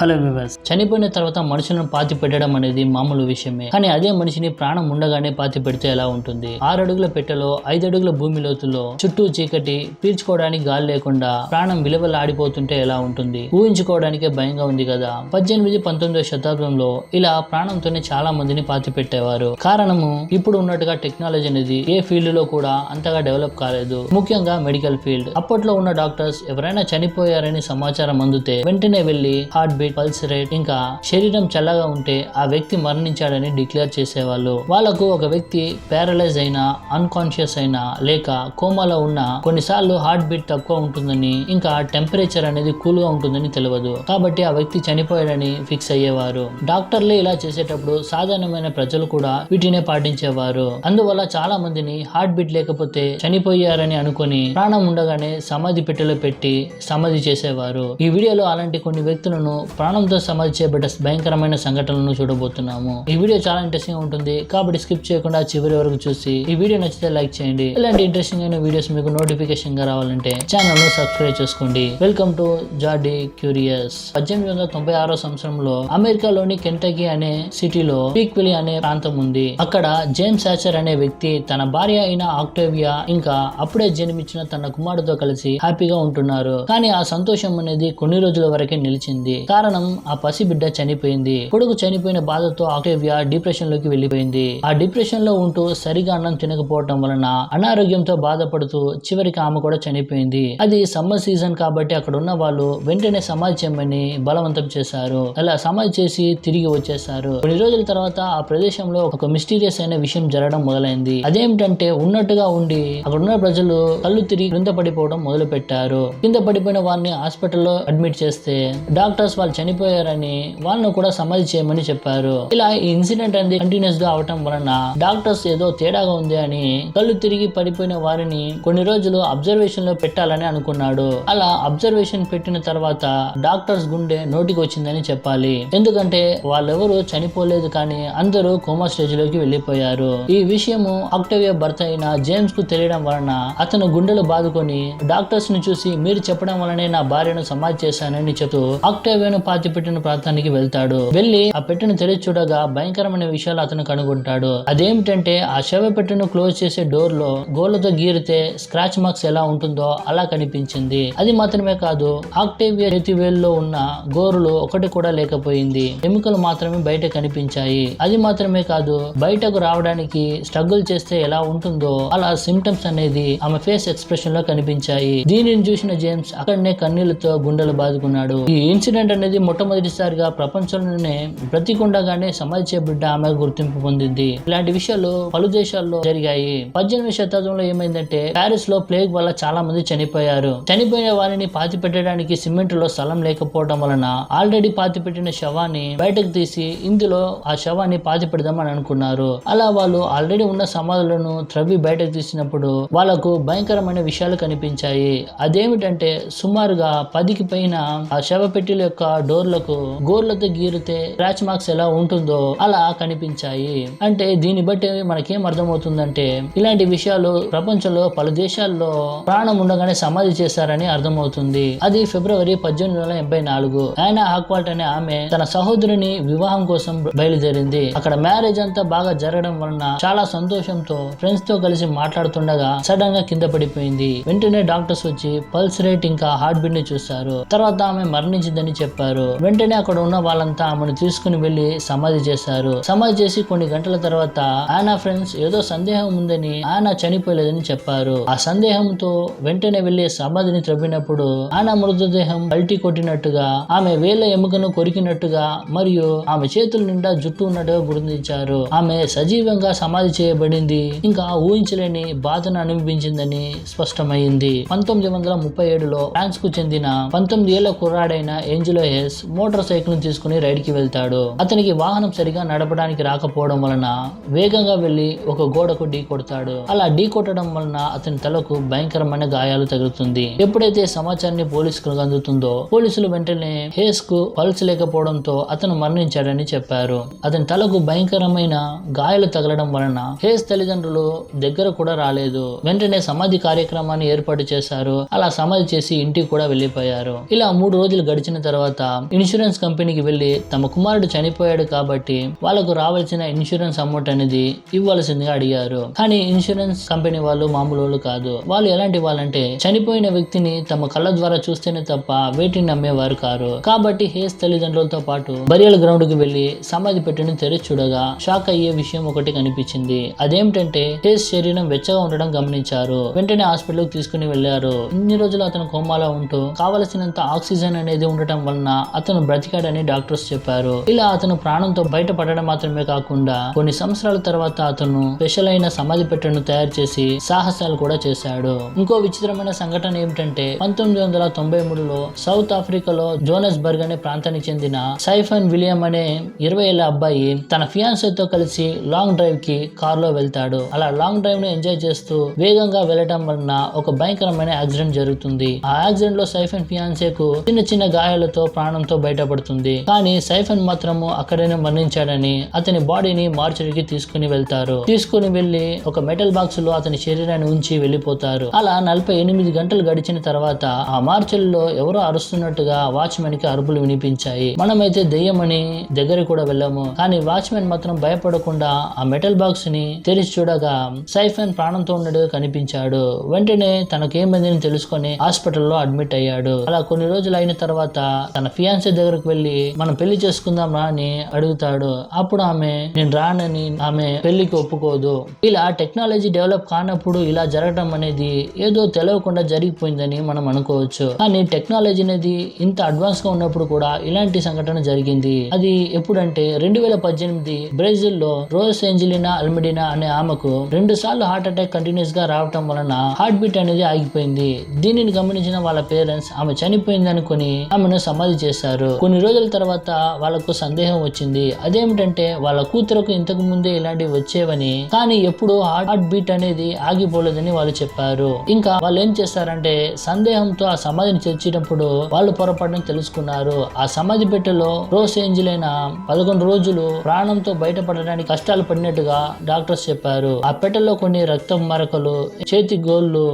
Hello viewers, చనిపోయిన తర్వాత మనుషులను పాతి పెట్టడం అనేది మామూలు విషయమే. కానీ అదే మనిషిని ప్రాణం ఉండగానే పాతి పెడితే ఎలా ఉంటుంది? 6 అడుగుల పెట్టెలో 5 అడుగుల భూమి లోతులో చుట్టూ చీకటి, పీల్చుకోవడానికి గాలి లేకుండా ప్రాణం విలువలాడిపోతుంటే ఎలా ఉంటుంది? ఊహించుకోవడానికే భయంగా ఉంది కదా. 18, 19వ శతాబ్దంలో ఇలా ప్రాణంతోనే చాలా మందిని పాతి పెట్టేవారు. కారణము ఇప్పుడు ఉన్నట్టుగా టెక్నాలజీ అనేది ఏ ఫీల్డ్ లో కూడా అంతగా డెవలప్ కాలేదు, ముఖ్యంగా మెడికల్ ఫీల్డ్. అప్పట్లో ఉన్న డాక్టర్స్ ఎవరైనా చనిపోయారని సమాచారం అందితే వెంటనే వెళ్లి హార్ట్ బీట్, పల్స్ రేట్ ఇంకా శరీరం చల్లగా ఉంటే ఆ వ్యక్తి మరణించాడని డిక్లేర్ చేసేవాళ్ళు. వాళ్ళకు ఒక వ్యక్తి ప్యారలైజ్ అయినా, అన్కాన్షియస్ అయినా లేక కోమాలో ఉన్నా కొన్నిసార్లు హార్ట్ బీట్ తక్కువ ఉంటుందని ఇంకా టెంపరేచర్ అనేది కూల్ గా ఉంటుందని తెలియదు. కాబట్టి ఆ వ్యక్తి చనిపోయాడని ఫిక్స్ అయ్యేవారు. డాక్టర్లే ఇలా చేసేటప్పుడు సాధారణమైన ప్రజలు కూడా వీటినే పాటించేవారు. అందువల్ల చాలా మందిని హార్ట్ బీట్ లేకపోతే చనిపోయారని అనుకుని ప్రాణం ఉండగానే సమాధి పెట్టెలో పెట్టి సమాధి చేసేవారు. ఈ వీడియోలో అలాంటి కొన్ని వ్యక్తులను ప్రాణంతో సమాధి చేయబడ్డ భయంకరమైన సంఘటనలను చూడబోతున్నాము. ఈ వీడియో చాలా ఇంట్రెస్టింగ్ ఉంటుంది కాబట్టి స్కిప్ చేయకుండా చివరి వరకు చూసి ఈ వీడియో నచ్చితే లైక్ చేయండి. ఇలాంటి ఇంట్రెస్టింగ్ అయిన వీడియోస్ మీకు నోటిఫికేషన్ గా రావాలంటే ఛానల్ ను సబ్స్క్రైబ్ చేసుకోండి. Welcome to జార్డీ curious. 1896 సంవత్సరంలో అమెరికాలోని కెంటకీ అనే సిటీలో పీక్విల్లీ అనే ప్రాంతం ఉంది. అక్కడ జేమ్స్ హ్యాచర్ అనే వ్యక్తి తన భార్య అయిన ఆక్టేవియా ఇంకా అప్పుడే జన్మించిన తన కుమారుడితో కలిసి హ్యాపీగా ఉంటున్నారు. కానీ ఆ సంతోషం అనేది కొన్ని రోజుల వరకే నిలిచింది. కారణం ఆ పసిబిడ్డ చనిపోయింది. కొడుకు చనిపోయిన బాధతో ఆక్టేవియా డిప్రెషన్ లోకి వెళ్లిపోయింది. ఆ డిప్రెషన్ లో ఉంటూ సరిగా అన్నం తినకపోవటం వలన అనారోగ్యంతో బాధపడుతూ చివరికి ఆమె కూడా చనిపోయింది. అది సమ్మర్ సీజన్ కాబట్టి అక్కడ ఉన్న వాళ్ళు వెంటనే సమాధి చేయమని బలవంతం చేశారు. అలా సమాధి చేసి తిరిగి వచ్చేశారు. కొన్ని రోజుల తర్వాత ఆ ప్రదేశంలో ఒక మిస్టీరియస్ అయిన విషయం జరగడం మొదలైంది. అదేమిటంటే ఉన్నట్టుగా ఉండి అక్కడ ఉన్న ప్రజలు కళ్ళు తిరిగి కింద పడిపోవడం మొదలు పెట్టారు. కింద పడిపోయిన వారిని హాస్పిటల్లో అడ్మిట్ చేస్తే డాక్టర్స్ వాళ్ళు చనిపోయారని వాళ్ళను కూడా సమాధి చేయమని చెప్పారు. ఇలా ఈ ఇన్సిడెంట్ అనేది కంటిన్యూస్ గా అవటం వలన డాక్టర్స్ ఏదో తేడాగా ఉంది అని కళ్ళు తిరిగి పడిపోయిన వారిని కొన్ని రోజులు అబ్జర్వేషన్ లో పెట్టాలని అనుకున్నాడు. అలా అబ్జర్వేషన్ పెట్టిన తర్వాత డాక్టర్స్ గుండె నోటికి వచ్చిందని చెప్పాలి. ఎందుకంటే వాళ్ళెవరూ చనిపోలేదు కానీ అందరూ కోమా స్టేజ్ లోకి వెళ్లిపోయారు. ఈ విషయము ఆక్టేవియా భర్త అయిన జేమ్స్ కు తెలియడం వలన అతను గుండెలు బాదుకొని డాక్టర్స్ ని చూసి మీరు చెప్పడం వలనే నా భార్యను సమాధి చేశానని చెప్తూ ఆక్టేవియాను పాతి పెట్టిన ప్రాంతానికి వెళ్తాడు. వెళ్లి ఆ పెట్టెను తెరిచి చూడగా భయంకరమైన విషయాలు అతను కనుగొంటాడు. అదేమిటంటే ఆ శవ పెట్టెను క్లోజ్ చేసే డోర్ లో గోళ్లతో గీరితే స్క్రాచ్ మార్క్స్ ఎలా ఉంటుందో అలా కనిపించింది. అది మాత్రమే కాదు, ఆక్టేవియా చేతి వేలులో ఉన్న గోరులు ఒకటి కూడా లేకపోయింది. ఎముకలు మాత్రమే బయట కనిపించాయి. అది మాత్రమే కాదు, బయటకు రావడానికి స్ట్రగుల్ చేస్తే ఎలా ఉంటుందో అలా సిమ్టమ్స్ అనేది ఆమె ఫేస్ ఎక్స్ప్రెషన్ లో కనిపించాయి. దీనిని చూసిన జేమ్స్ అక్కడనే కన్నీళ్లతో గుండెలు బాదుకున్నాడు. ఈ ఇన్సిడెంట్ అనేది మొట్టమొదటిసారిగా ప్రపంచంలోనే బ్రతికుండగానే సమాధి చేయబడ్డ ఆమె గుర్తింపు పొందింది. ఇలాంటి విషయాలు పలు దేశాల్లో జరిగాయి. 18వ శతాబ్దంలో ఏమైందంటే ప్యారిస్ లో ప్లేగ్ వల్ల చాలా మంది చనిపోయారు. చనిపోయిన వారిని పాతి పెట్టడానికి సిమెంట్ లో స్థలం లేకపోవడం వలన ఆల్రెడీ పాతి పెట్టిన శవాన్ని బయటకు తీసి ఇందులో ఆ శవాన్ని పాతి పెడదామని అనుకున్నారు. అలా వాళ్ళు ఆల్రెడీ ఉన్న సమాధులను త్రవ్వి బయటకు తీసినప్పుడు వాళ్లకు భయంకరమైన విషయాలు కనిపించాయి. అదేమిటంటే సుమారుగా 10కి పైన ఆ శవ పెట్టెల యొక్క డోర్లకు గోర్లతో గీరితే స్క్రాచ్ మార్క్స్ ఎలా ఉంటుందో అలా కనిపించాయి. అంటే దీన్ని బట్టి మనకేం అర్థమవుతుందంటే ఇలాంటి విషయాలు ప్రపంచంలో పలు దేశాల్లో ప్రాణం ఉండగానే సమాధి చేశారని అర్థమవుతుంది. అది ఫిబ్రవరి 1884 యానా హాక్వాల్ట్ అనే ఆమె తన సహోదరుని వివాహం కోసం బయలుదేరింది. అక్కడ మ్యారేజ్ అంతా బాగా జరగడం వలన చాలా సంతోషంతో ఫ్రెండ్స్ తో కలిసి మాట్లాడుతుండగా సడన్ గా కింద పడిపోయింది. వెంటనే డాక్టర్స్ వచ్చి పల్స్ రేట్ ఇంకా హార్ట్ బీట్ ని చూస్తారు. తర్వాత ఆమె మరణించిందని చెప్పారు. వెంటనే అక్కడ ఉన్న వాళ్ళంతా ఆమెను తీసుకుని వెళ్లి సమాధి చేశారు. సమాధి చేసి కొన్ని గంటల తర్వాత ఆనా ఫ్రెండ్స్ ఏదో సందేహం ఉందని ఆనా చనిపోలేదని చెప్పారు. ఆ సందేహంతో వెంటనే వెళ్లి సమాధిని త్రవ్వినప్పుడు ఆనా మృతదేహం పల్టీ కొట్టినట్టుగా, ఆమె వేళ్ల ఎముకను కొరికినట్టుగా మరియు ఆమె చేతుల నిండా జుట్టు ఉన్నట్టుగా గుర్తించారు. ఆమె సజీవంగా సమాధి చేయబడింది. ఇంకా ఊహించలేని బాధను అనిపించిందని స్పష్టమైంది. 1937లో ఫ్రాన్స్ కు చెందిన 19 ఏళ్ల కుర్రాడైన ఏంజెలో హెస్ మోటార్ సైకిల్ తీసుకుని రైడ్ కి వెళ్తాడు. అతనికి వాహనం సరిగా నడపడానికి రాకపోవడం వలన వేగంగా వెళ్లి ఒక గోడకు ఢీ కొడతాడు. అలా ఢీ కొట్టడం వలన అతని తలకు భయంకరమైన గాయాలు తగులుతుంది. ఎప్పుడైతే సమాచారాన్ని పోలీసులకు అందుతుందో పోలీసులు వెంటనే హేస్ కు పల్స్ లేకపోవడంతో అతను మరణించాడని చెప్పారు. అతని తలకు భయంకరమైన గాయాలు తగలడం వలన హేస్ తల్లిదండ్రులు దగ్గర కూడా రాలేదు. వెంటనే సమాధి కార్యక్రమాన్ని ఏర్పాటు చేశారు. అలా సమాధి చేసి ఇంటికి కూడా వెళ్లిపోయారు. ఇలా 3 రోజులు గడిచిన తర్వాత ఇన్సూరెన్స్ కంపెనీకి వెళ్లి తమ కుమారుడు చనిపోయాడు కాబట్టి వాళ్ళకు రావాల్సిన ఇన్సూరెన్స్ అమౌంట్ అనేది ఇవ్వాల్సిందిగా అడిగారు. కానీ ఇన్సూరెన్స్ కంపెనీ వాళ్ళు మామూలు వాళ్ళు కాదు. వాళ్ళు ఎలాంటి వాళ్ళంటే చనిపోయిన వ్యక్తిని తమ కళ్ళ ద్వారా చూస్తేనే తప్ప వేటిని నమ్మేవారు కారు. కాబట్టి హేస్ తల్లిదండ్రులతో పాటు బరియల్ గ్రౌండ్ కి వెళ్లి సమాధి పెట్టిని తెరిచి చూడగా షాక్ అయ్యే విషయం ఒకటి కనిపించింది. అదేమిటంటే హేస్ శరీరం వెచ్చగా ఉండడం గమనించారు. వెంటనే హాస్పిటల్ కి తీసుకుని వెళ్లారు. ఇన్ని రోజులు అతను కోమాలో ఉంటూ కావలసినంత ఆక్సిజన్ అనేది ఉండటం వలన అతను బ్రతికాడని డాక్టర్స్ చెప్పారు. ఇలా అతను ప్రాణంతో బయటపడడం మాత్రమే కాకుండా కొన్ని సంవత్సరాల తర్వాత అతను స్పెషల్ అయిన సమాధి పెట్టెను తయారు చేసి సాహసాలు కూడా చేశాడు. ఇంకో విచిత్రమైన సంఘటన ఏమిటంటే 1993లో సౌత్ ఆఫ్రికాలో జోనస్బర్గ్ అనే ప్రాంతానికి చెందిన సైఫన్ విలియం అనే 20 ఏళ్ల అబ్బాయి తన ఫియాన్సీతో కలిసి లాంగ్ డ్రైవ్ కి కార్ లో వెళ్తాడు. అలా లాంగ్ డ్రైవ్ ను ఎంజాయ్ చేస్తూ వేగంగా వెళ్లడం వలన ఒక భయంకరమైన యాక్సిడెంట్ జరుగుతుంది. ఆ యాక్సిడెంట్ లో సైఫన్ ఫియాన్సేకు చిన్న చిన్న గాయాలతో ప్రాణంతో బయటపడుతుంది. కానీ సైఫన్ మాత్రము అక్కడనే మరణించాడని అతని బాడీని మార్చరీకి తీసుకుని వెళ్తారు. తీసుకుని వెళ్లి ఒక మెటల్ బాక్స్ లో అతని శరీరాన్ని ఉంచి వెళ్లిపోతారు. అలా 48 గంటలు గడిచిన తర్వాత ఆ మార్చల్లో ఎవరో అరుస్తున్నట్టుగా వాచ్మెన్ కి అరుపులు వినిపించాయి. మనమైతే దెయ్యమని దగ్గర కూడా వెళ్ళాము. కానీ వాచ్మెన్ మాత్రం భయపడకుండా ఆ మెటల్ బాక్స్ ని తెరిచి చూడగా సైఫన్ ప్రాణంతో ఉన్నట్టుగా కనిపించాడు. వెంటనే తనకేమైందని తెలుసుకొని హాస్పిటల్లో అడ్మిట్ అయ్యాడు. అలా కొన్ని రోజులు అయిన తర్వాత తన ఫియాన్సీ దగ్గరకు వెళ్లి మనం పెళ్లి చేసుకుందామా అని అడుగుతాడు. అప్పుడు ఆమె నేను రానని ఆమె పెళ్లికి ఒప్పుకోదు. ఇలా టెక్నాలజీ డెవలప్ కానప్పుడు ఇలా జరగడం అనేది ఏదో తెలియకుండా జరిగిపోయిందని మనం అనుకోవచ్చు. కానీ టెక్నాలజీ అనేది ఇంత అడ్వాన్స్ గా ఉన్నప్పుడు కూడా ఇలాంటి సంఘటన జరిగింది. అది ఎప్పుడంటే 2018 బ్రెజిల్ లో రోజ్ ఏంజలినా అల్మెడినా అనే ఆమెకు 2 సార్లు హార్ట్ అటాక్ కంటిన్యూస్ గా రావటం వలన హార్ట్ బీట్ అనేది ఆగిపోయింది. దీనిని గమనించిన వాళ్ళ పేరెంట్స్ ఆమె చనిపోయింది అనుకుని ఆమెను సమాధి చేశారు. కొన్ని రోజుల తర్వాత వాళ్ళకు సందేహం వచ్చింది. అదేమిటంటే వాళ్ళ కూతురుకు ఇంతకు ముందే ఇలాంటివి వచ్చేవని, కానీ ఎప్పుడు హార్ట్ బీట్ అనేది ఆగిపోలేదని వాళ్ళు చెప్పారు. ఇంకా వాళ్ళు ఏం చేస్తారంటే సందేహంతో ఆ సమాధిని తెచ్చినప్పుడు వాళ్ళు పొరపాటును తెలుసుకున్నారు. ఆ సమాధి పెట్టెలో రోజ్ ఏంజలైన 11 రోజులు ప్రాణంతో బయటపడడానికి కష్టాలు పడినట్టుగా డాక్టర్స్ చెప్పారు. ఆ పెట్టెలో కొన్ని రక్తం మరకలు, చేతి గోళ్లు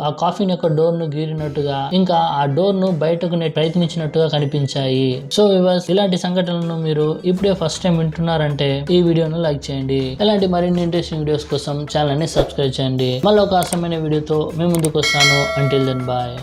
ఆ కాఫిన్ యొక్క డోర్ ను గీరినట్టుగా, ఇంకా ఆ డోర్ ను బయటకు ప్రయత్నించినట్టుగా కనిపించాయి. సో ఇలాంటి సంఘటనలను మీరు ఇప్పుడే ఫస్ట్ టైం వింటున్నారంటే ఈ వీడియోను లైక్ చేయండి. ఇలాంటి మరిన్ని ఇంట్రెస్టింగ్ వీడియోస్ కోసం ఛానల్ ని సబ్స్క్రైబ్ చేయండి. మళ్ళీ ఒక అసమైన వీడియోతో మేము ముందుకు వస్తాను. Until then bye.